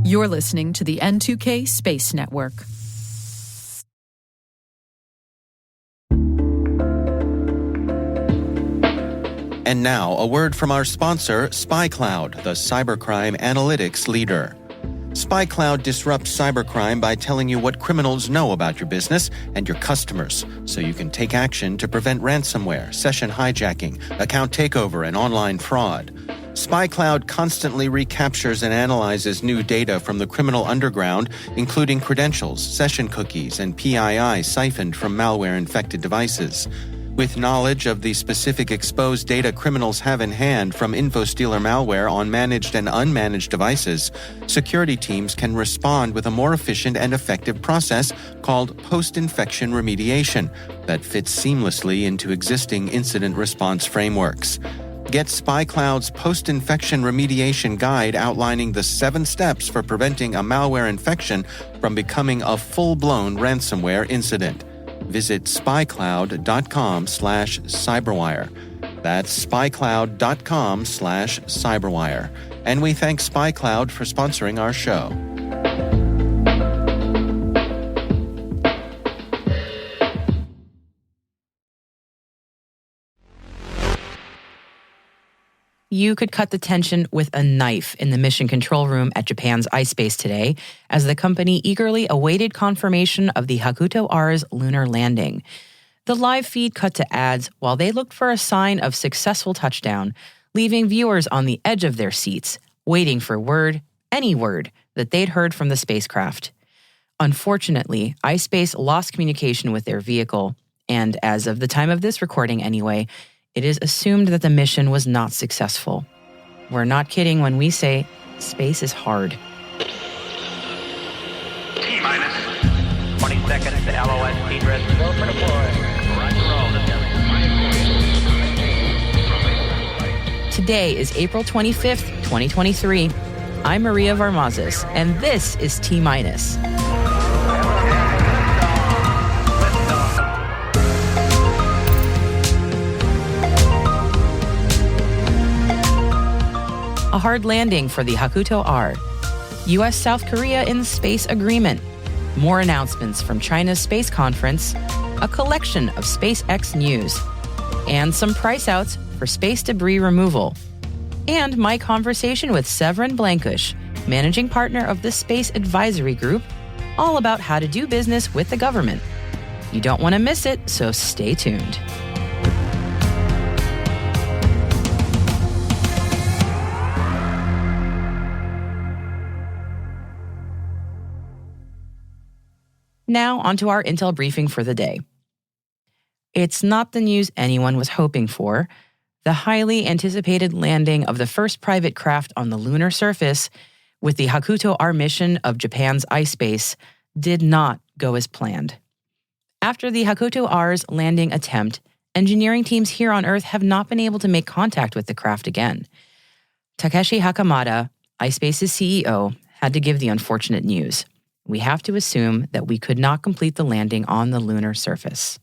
You're listening to the N2K Space Network. And now, a word from our sponsor, SpyCloud, the cybercrime analytics leader. SpyCloud disrupts cybercrime by telling you what criminals know about your business and your customers, so you can take action to prevent ransomware, session hijacking, account takeover, and online fraud. SpyCloud constantly recaptures and analyzes new data from the criminal underground, including credentials, session cookies, and PII siphoned from malware-infected devices. With knowledge of the specific exposed data criminals have in hand from InfoStealer malware on managed and unmanaged devices, security teams can respond with a more efficient and effective process called post-infection remediation that fits seamlessly into existing incident response frameworks. Get SpyCloud's post-infection remediation guide outlining the 7 steps for preventing a malware infection from becoming a full-blown ransomware incident. Visit spycloud.com/cyberwire. That's spycloud.com/cyberwire. And we thank SpyCloud for sponsoring our show. You could cut the tension with a knife in the mission control room at Japan's ice base today, as the company eagerly awaited confirmation of the Hakuto-R's lunar landing. The live feed cut to ads while they looked for a sign of successful touchdown, leaving viewers on the edge of their seats, waiting for any word, that they'd heard from the spacecraft. Unfortunately, iSpace lost communication with their vehicle, and as of the time of this recording anyway, it is assumed that the mission was not successful. We're not kidding when we say space is hard. T-minus 20 seconds to LOS speed rest. Go for deploy. Today is April 25th, 2023. I'm Maria Varmazes, and this is T-minus. A hard landing for the Hakuto-R. U.S.-South Korea in the space agreement. More announcements from China's space conference. A collection of SpaceX news. And some price outs for space debris removal. And my conversation with Severin Blankush, managing partner of the Space Advisory Group, all about how to do business with the government. You don't want to miss it, so stay tuned. Now, onto our intel briefing for the day. It's not the news anyone was hoping for. The highly anticipated landing of the first private craft on the lunar surface with the Hakuto-R mission of Japan's ice base did not go as planned. After the Hakuto-R's landing attempt, engineering teams here on Earth have not been able to make contact with the craft again. Takeshi Hakamada, iSpace's CEO, had to give the unfortunate news. We have to assume that we could not complete the landing on the lunar surface.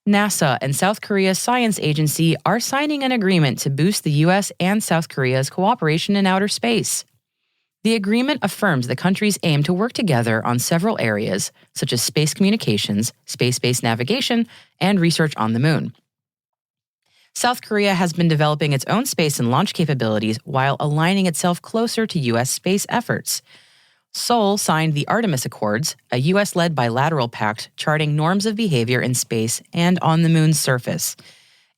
NASA and South Korea's science agency are signing an agreement to boost the U.S. and South Korea's cooperation in outer space. The agreement affirms the countries aim to work together on several areas, such as space communications, space-based navigation, and research on the moon. South Korea has been developing its own space and launch capabilities while aligning itself closer to U.S. space efforts. Seoul signed the Artemis Accords, a U.S.-led bilateral pact charting norms of behavior in space and on the moon's surface,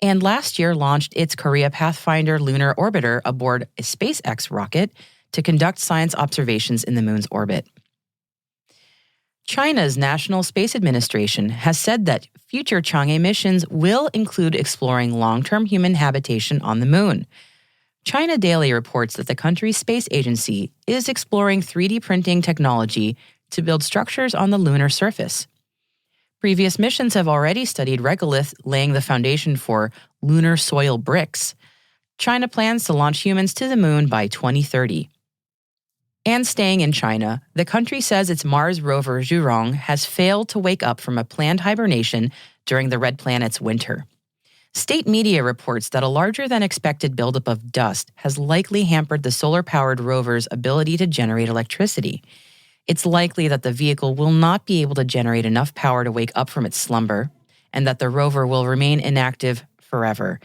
and last year launched its Korea Pathfinder lunar orbiter aboard a SpaceX rocket to conduct science observations in the moon's orbit. China's National Space Administration has said that future Chang'e missions will include exploring long-term human habitation on the moon. China Daily reports that the country's space agency is exploring 3D printing technology to build structures on the lunar surface. Previous missions have already studied regolith, laying the foundation for lunar soil bricks. China plans to launch humans to the moon by 2030. And staying in China, the country says its Mars rover Zhurong has failed to wake up from a planned hibernation during the Red Planet's winter. State media reports that a larger-than-expected buildup of dust has likely hampered the solar-powered rover's ability to generate electricity. It's likely that the vehicle will not be able to generate enough power to wake up from its slumber, and that the rover will remain inactive forever.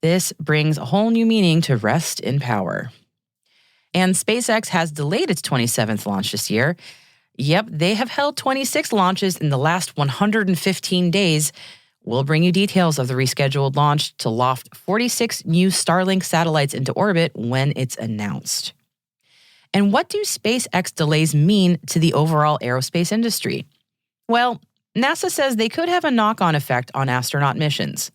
This brings a whole new meaning to rest in power. And SpaceX has delayed its 27th launch this year. Yep, they have held 26 launches in the last 115 days. We'll bring you details of the rescheduled launch to loft 46 new Starlink satellites into orbit when it's announced. And what do SpaceX delays mean to the overall aerospace industry? Well, NASA says they could have a knock-on effect on astronaut missions.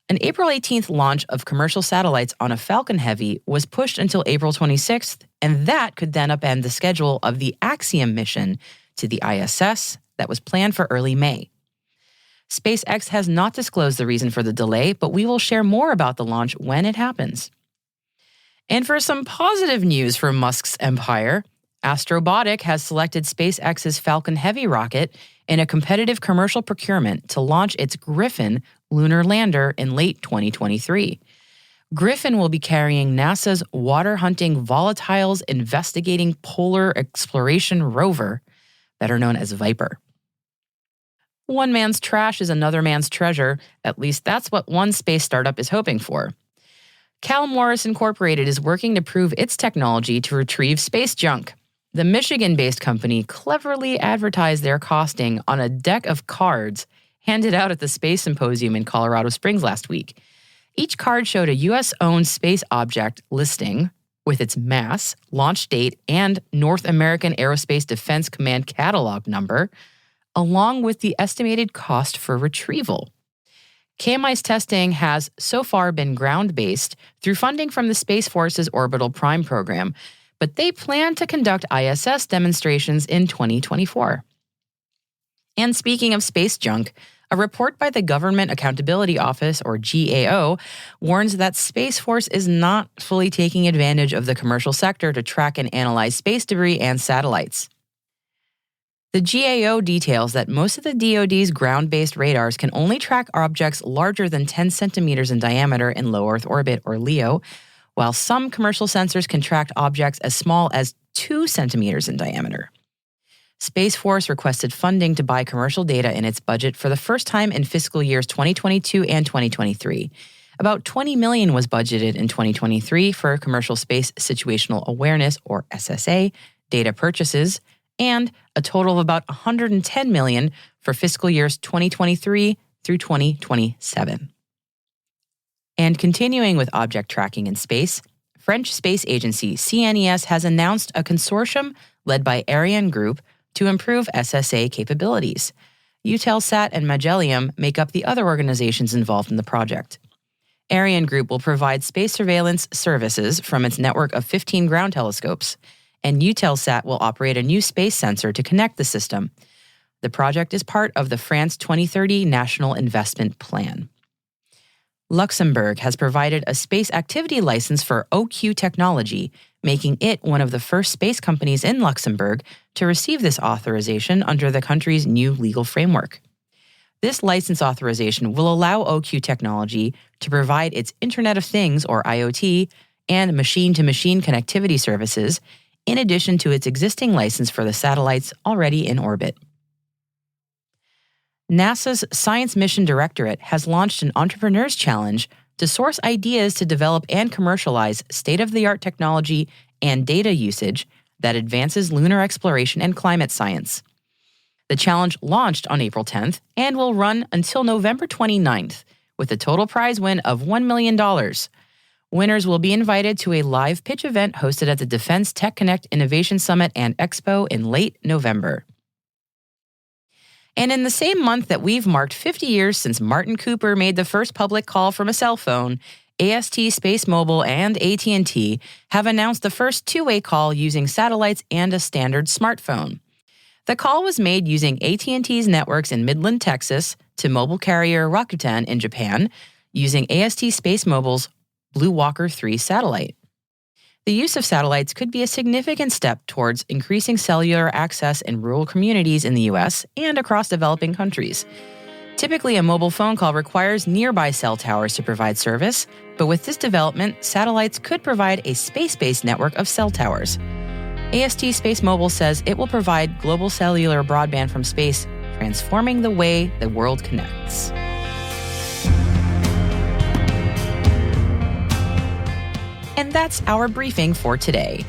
An April 18th launch of commercial satellites on a Falcon Heavy was pushed until April 26th, and that could then upend the schedule of the Axiom mission to the ISS that was planned for early May. SpaceX has not disclosed the reason for the delay, but we will share more about the launch when it happens. And for some positive news for Musk's empire, Astrobotic has selected SpaceX's Falcon Heavy rocket in a competitive commercial procurement to launch its Griffin lunar lander in late 2023. Griffin will be carrying NASA's water-hunting volatiles investigating polar exploration rover, better known as Viper. One man's trash is another man's treasure. At least that's what one space startup is hoping for. Cal Morris Incorporated is working to prove its technology to retrieve space junk. The Michigan-based company cleverly advertised their costing on a deck of cards handed out at the Space Symposium in Colorado Springs last week. Each card showed a U.S.-owned space object listing with its mass, launch date, and North American Aerospace Defense Command catalog number, along with the estimated cost for retrieval. KMI's testing has so far been ground-based through funding from the Space Force's Orbital Prime program, but they plan to conduct ISS demonstrations in 2024. And speaking of space junk, a report by the Government Accountability Office, or GAO, warns that Space Force is not fully taking advantage of the commercial sector to track and analyze space debris and satellites. The GAO details that most of the DoD's ground-based radars can only track objects larger than 10 centimeters in diameter in low Earth orbit, or LEO, while some commercial sensors can track objects as small as 2 centimeters in diameter. Space Force requested funding to buy commercial data in its budget for the first time in fiscal years 2022 and 2023. About $20 million was budgeted in 2023 for commercial space situational awareness, or SSA, data purchases, and a total of about $110 million for fiscal years 2023 through 2027. And continuing with object tracking in space, French space agency CNES has announced a consortium led by Ariane Group to improve SSA capabilities. Eutelsat and Magellan make up the other organizations involved in the project. Ariane Group will provide space surveillance services from its network of 15 ground telescopes, and Eutelsat will operate a new space sensor to connect the system. The project is part of the France 2030 National Investment Plan. Luxembourg has provided a space activity license for OQ technology, making it one of the first space companies in Luxembourg to receive this authorization under the country's new legal framework. This license authorization will allow OQ technology to provide its Internet of Things, or IoT, and machine-to-machine connectivity services, in addition to its existing license for the satellites already in orbit. NASA's Science Mission Directorate has launched an Entrepreneurs Challenge to source ideas to develop and commercialize state-of-the-art technology and data usage that advances lunar exploration and climate science. The challenge launched on April 10th and will run until November 29th, with a total prize win of $1 million. Winners will be invited to a live pitch event hosted at the Defense Tech Connect Innovation Summit and Expo in late November. And in the same month that we've marked 50 years since Martin Cooper made the first public call from a cell phone, AST Space Mobile and AT&T have announced the first two-way call using satellites and a standard smartphone. The call was made using AT&T's networks in Midland, Texas, to mobile carrier Rakuten in Japan, using AST Space Mobile's Blue Walker 3 satellite. The use of satellites could be a significant step towards increasing cellular access in rural communities in the U.S. and across developing countries. Typically, a mobile phone call requires nearby cell towers to provide service, but with this development, satellites could provide a space-based network of cell towers. AST Space Mobile says it will provide global cellular broadband from space, transforming the way the world connects. And that's our briefing for today.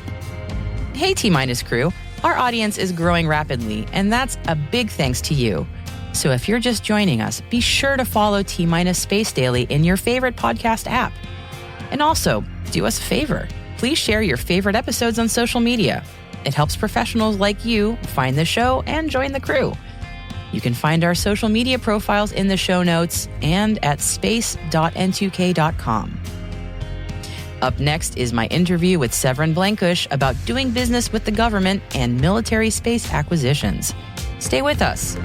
Hey T-Minus crew, our audience is growing rapidly, and that's a big thanks to you. So if you're just joining us, be sure to follow T-Minus Space Daily in your favorite podcast app. And also, do us a favor. Please share your favorite episodes on social media. It helps professionals like you find the show and join the crew. You can find our social media profiles in the show notes and at space.n2k.com. Up next is my interview with Severin Blankush about doing business with the government and military space acquisitions. Stay with us.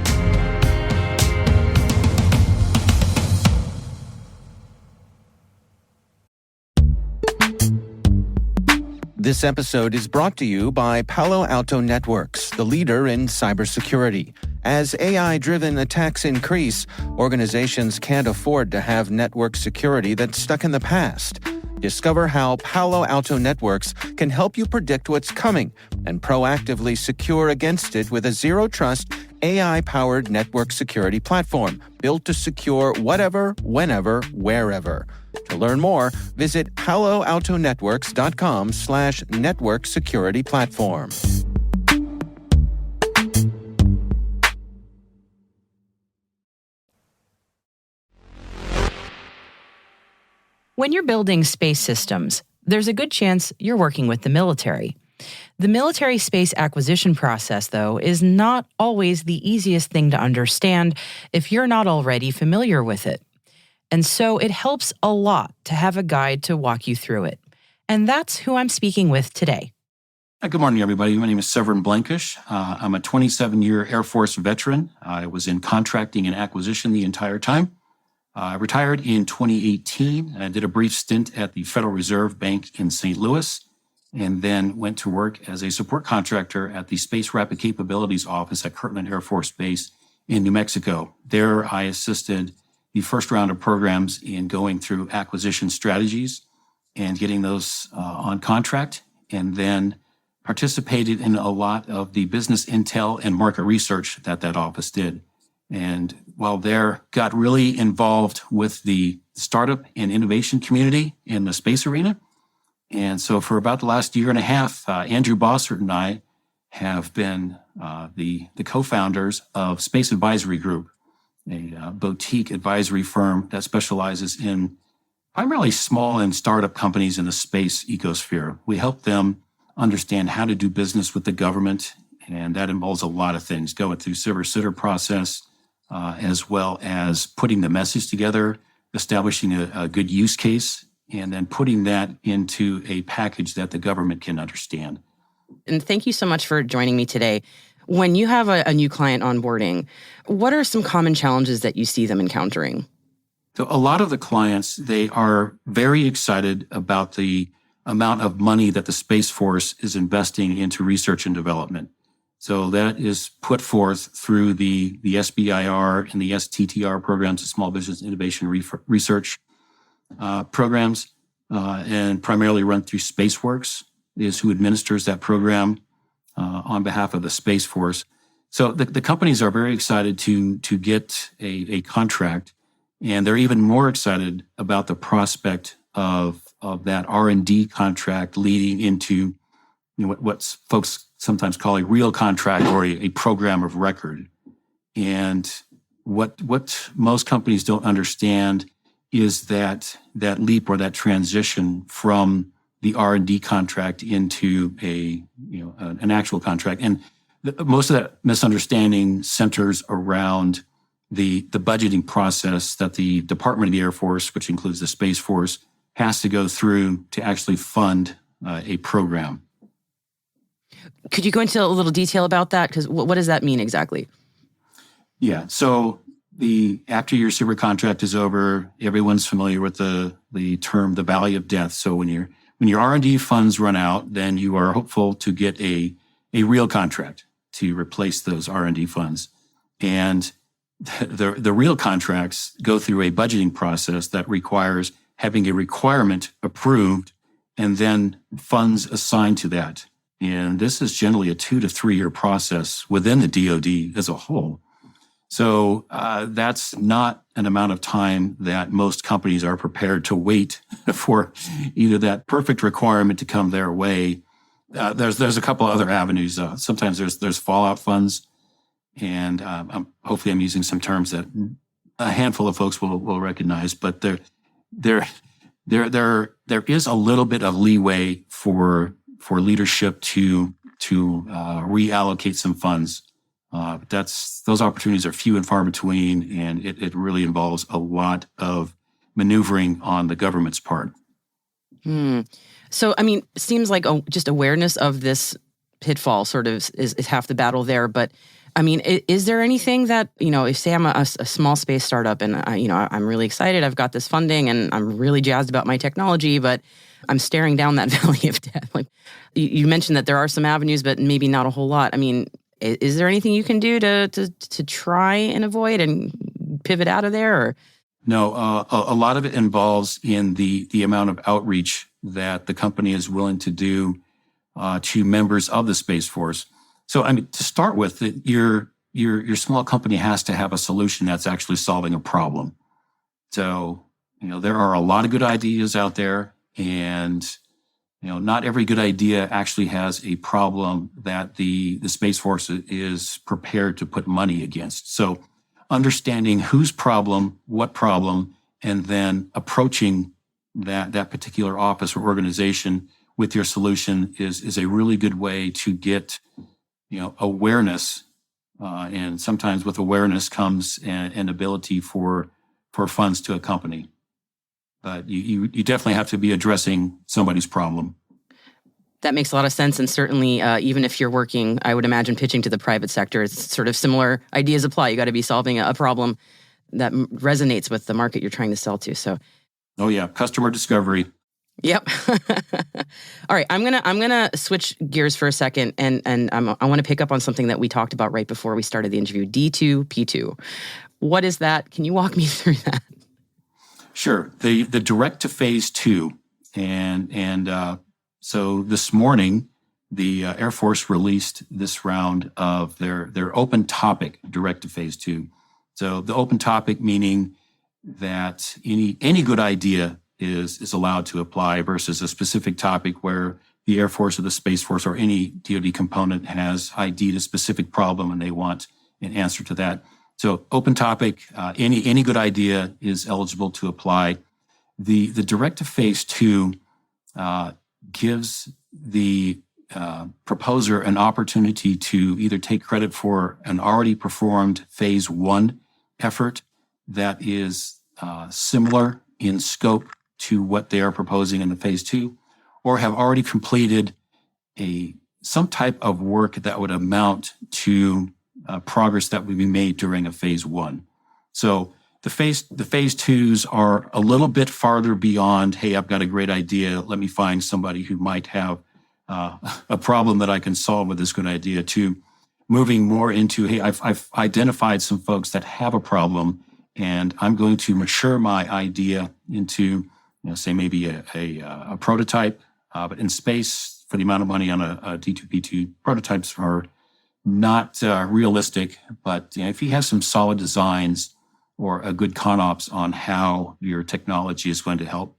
This episode is brought to you by Palo Alto Networks, the leader in cybersecurity. As AI-driven attacks increase, organizations can't afford to have network security that's stuck in the past. Discover how Palo Alto Networks can help you predict what's coming and proactively secure against it with a zero-trust, AI-powered network security platform built to secure whatever, whenever, wherever. To learn more, visit paloaltonetworks.com/network security platform. When you're building space systems, there's a good chance you're working with the military. The military space acquisition process, though, is not always the easiest thing to understand if you're not already familiar with it. And so it helps a lot to have a guide to walk you through it. And that's who I'm speaking with today. Good morning, everybody. My name is Severin Blankush. I'm a 27-year Air Force veteran. I was in contracting and acquisition the entire time. I retired in 2018. I did a brief stint at the Federal Reserve Bank in St. Louis, and then went to work as a support contractor at the Space Rapid Capabilities Office at Kirtland Air Force Base in New Mexico. There, I assisted the first round of programs in going through acquisition strategies and getting those on contract, and then participated in a lot of the business intel and market research that office did. And while there, got really involved with the startup and innovation community in the space arena. And so for about the last year and a half, Andrew Bossert and I have been the co-founders of Space Advisory Group, a boutique advisory firm that specializes in primarily small and startup companies in the space ecosphere. We help them understand how to do business with the government, and that involves a lot of things, going through silver-sitter process, as well as putting the message together, establishing a good use case, and then putting that into a package that the government can understand. And thank you so much for joining me today. When you have a new client onboarding, what are some common challenges that you see them encountering? So a lot of the clients, they are very excited about the amount of money that the Space Force is investing into research and development. So that is put forth through the SBIR and the STTR programs, the Small Business Innovation Research programs, and primarily run through SpaceWorks, is who administers that program on behalf of the Space Force. So the companies are very excited to get a contract, and they're even more excited about the prospect of that R&D contract leading into what folks sometimes call a real contract or a program of record. And what most companies don't understand is that leap or that transition from the R&D contract into an actual contract. And most of that misunderstanding centers around the budgeting process that the Department of the Air Force, which includes the Space Force, has to go through to actually fund a program. Could you go into a little detail about that? Because what does that mean exactly? Yeah. So after your super contract is over, everyone's familiar with the term, the valley of death. So when your R&D funds run out, then you are hopeful to get a real contract to replace those R&D funds. And the real contracts go through a budgeting process that requires having a requirement approved and then funds assigned to that. And this is generally a 2 to 3 year process within the DoD as a whole. So that's not an amount of time that most companies are prepared to wait for either that perfect requirement to come their way. There's a couple other avenues. Sometimes there's fallout funds, and hopefully I'm using some terms that a handful of folks will recognize. But there is a little bit of leeway for leadership to reallocate some funds. Those opportunities are few and far between, and it really involves a lot of maneuvering on the government's part. So, I mean, it seems like just awareness of this pitfall sort of is half the battle there. But I mean, is there anything that, if say I'm a small space startup and I'm really excited, I've got this funding and I'm really jazzed about my technology, but I'm staring down that valley of death. Like you mentioned that there are some avenues, but maybe not a whole lot. I mean, is there anything you can do to try and avoid and pivot out of there? Or? No, a lot of it involves in the amount of outreach that the company is willing to do to members of the Space Force. So, I mean, to start with, your small company has to have a solution that's actually solving a problem. So, there are a lot of good ideas out there, and not every good idea actually has a problem that the Space Force is prepared to put money against. So understanding whose problem, what problem, and then approaching that particular office or organization with your solution is a really good way to get, awareness. And sometimes with awareness comes an ability for funds to accompany. But you definitely have to be addressing somebody's problem. That makes a lot of sense. And certainly, even if you're working, I would imagine pitching to the private sector, it's sort of similar ideas apply. You got to be solving a problem that resonates with the market you're trying to sell to. So, oh yeah, customer discovery. Yep. All right, I'm gonna switch gears for a second, and I want to pick up on something that we talked about right before we started the interview. D2P2. What is that? Can you walk me through that? Sure. The direct to phase 2, and so this morning, the Air Force released this round of their open topic direct to phase 2. So the open topic meaning that any good idea is allowed to apply versus a specific topic where the Air Force or the Space Force or any DoD component has ID'd a specific problem and they want an answer to that. So open topic, any good idea is eligible to apply. The direct to phase 2 gives the proposer an opportunity to either take credit for an already performed phase 1 effort that is similar in scope to what they are proposing in the phase 2, or have already completed some type of work that would amount to progress that would be made during a phase 1. So the phase 2s are a little bit farther beyond, hey, I've got a great idea, let me find somebody who might have a problem that I can solve with this good idea, to moving more into, hey, I've identified some folks that have a problem, and I'm going to mature my idea into, say maybe a prototype. But in space, for the amount of money on a D2P2, prototypes are not realistic. But if you have some solid designs or a good ConOps on how your technology is going to help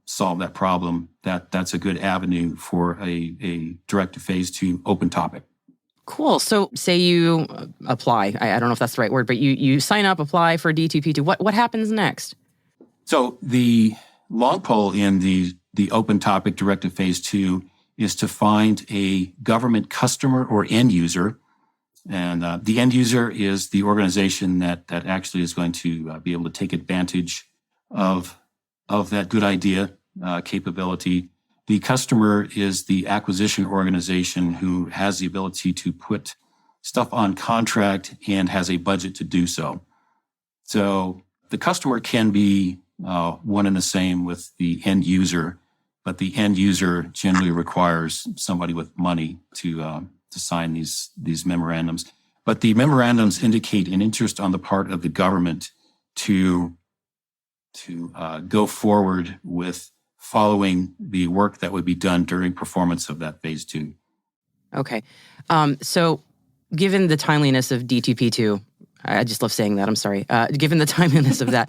solve that problem, that's a good avenue for a direct to phase 2 open topic. Cool. So say you apply. I don't know if that's the right word, but you sign up, apply for D2P2. What happens next? So the long pole in the open topic direct to phase 2 is to find a government customer or end user. And the end user is the organization that actually is going to be able to take advantage of that good idea capability. The customer is the acquisition organization who has the ability to put stuff on contract and has a budget to do so. So the customer can be one and the same with the end user, but the end user generally requires somebody with money to sign these memorandums. But the memorandums indicate an interest on the part of the government to go forward with following the work that would be done during performance of that phase 2. Okay. So given the timeliness of D2P2, I just love saying that, I'm sorry. Given the timeliness of that,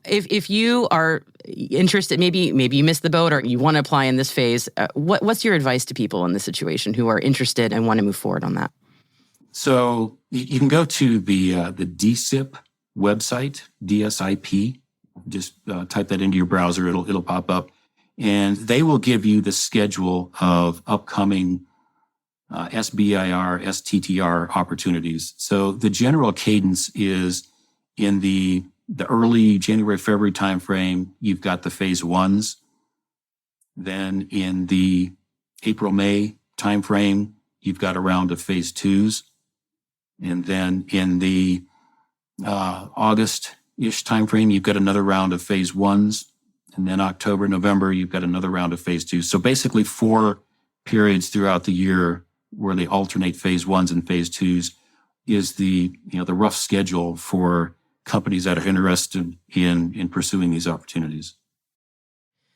if you are interested, maybe you missed the boat or you want to apply in this phase, what's your advice to people in this situation who are interested and want to move forward on that? So you can go to the DSIP website, DSIP. Just type that into your browser; it'll pop up, and they will give you the schedule of upcoming SBIR, STTR opportunities. So the general cadence is in the early January, February timeframe, you've got the phase 1s. Then in the April, May timeframe, you've got a round of phase 2s. And then in the August-ish timeframe, you've got another round of phase 1s. And then October, November, you've got another round of phase 2s. So basically 4 periods throughout the year where they alternate phase 1s and phase 2s is the rough schedule for companies that are interested in pursuing these opportunities.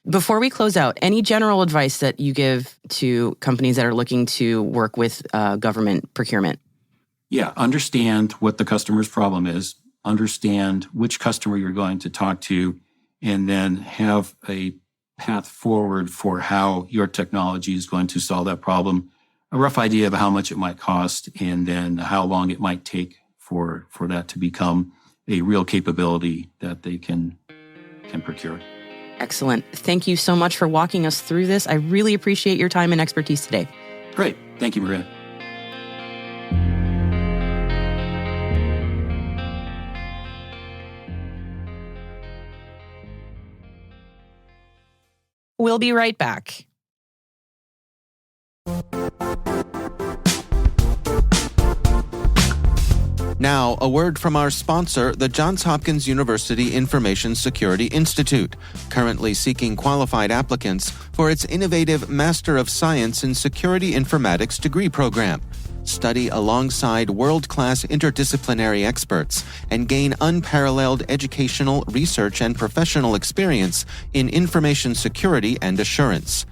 Before we close out, any general advice that you give to companies that are looking to work with government procurement? Yeah, understand what the customer's problem is, understand which customer you're going to talk to, and then have a path forward for how your technology is going to solve that problem, a rough idea of how much it might cost, and then how long it might take for that to become a real capability that they can procure. Excellent. Thank you so much for walking us through this. I really appreciate your time and expertise today. Great. Thank you, Maria. We'll be right back. Now, a word from our sponsor, the Johns Hopkins University Information Security Institute, currently seeking qualified applicants for its innovative Master of Science in Security Informatics degree program. Study alongside world-class interdisciplinary experts and gain unparalleled educational, research, and professional experience in information security and assurance.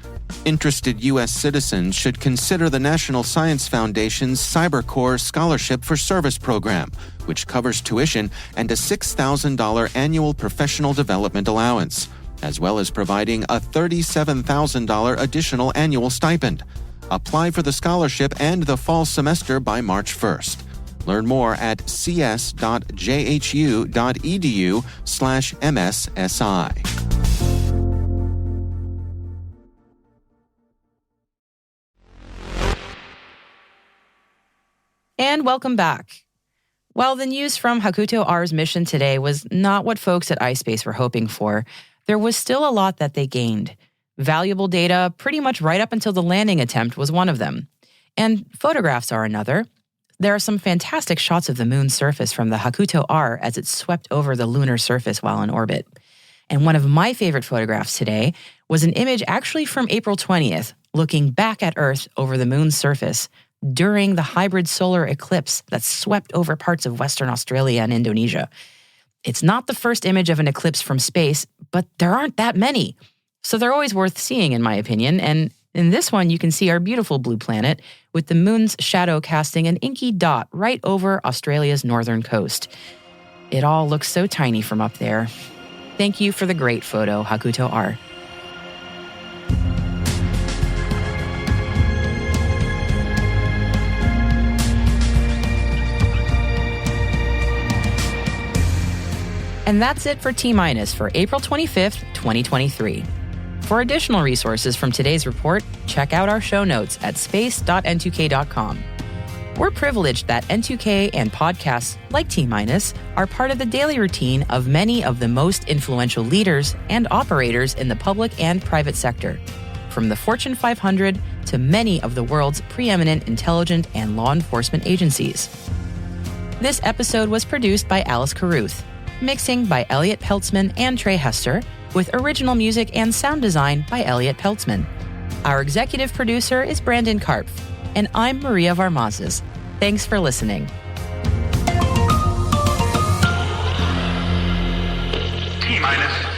Interested U.S. citizens should consider the National Science Foundation's CyberCore Scholarship for Service program, which covers tuition and a $6,000 annual professional development allowance, as well as providing a $37,000 additional annual stipend. Apply for the scholarship and the fall semester by March 1st. Learn more at cs.jhu.edu/MSSI. And welcome back. While the news from Hakuto-R's mission today was not what folks at iSpace were hoping for, there was still a lot that they gained. Valuable data pretty much right up until the landing attempt was one of them. And photographs are another. There are some fantastic shots of the moon's surface from the Hakuto-R as it swept over the lunar surface while in orbit. And one of my favorite photographs today was an image actually from April 20th, looking back at Earth over the moon's surface during the hybrid solar eclipse that swept over parts of Western Australia and Indonesia. It's not the first image of an eclipse from space, but there aren't that many. So they're always worth seeing, in my opinion, and in this one you can see our beautiful blue planet with the moon's shadow casting an inky dot right over Australia's northern coast. It all looks so tiny from up there. Thank you for the great photo, Hakuto-R. And that's it for T-Minus for April 25th, 2023. For additional resources from today's report, check out our show notes at space.n2k.com. We're privileged that N2K and podcasts like T-Minus are part of the daily routine of many of the most influential leaders and operators in the public and private sector, from the Fortune 500 to many of the world's preeminent intelligence and law enforcement agencies. This episode was produced by Alice Carruth, mixing by Elliot Peltzman and Trey Hester, with original music and sound design by Elliot Peltzman. Our executive producer is Brandon Karpf, and I'm Maria Varmazes. Thanks for listening. T-minus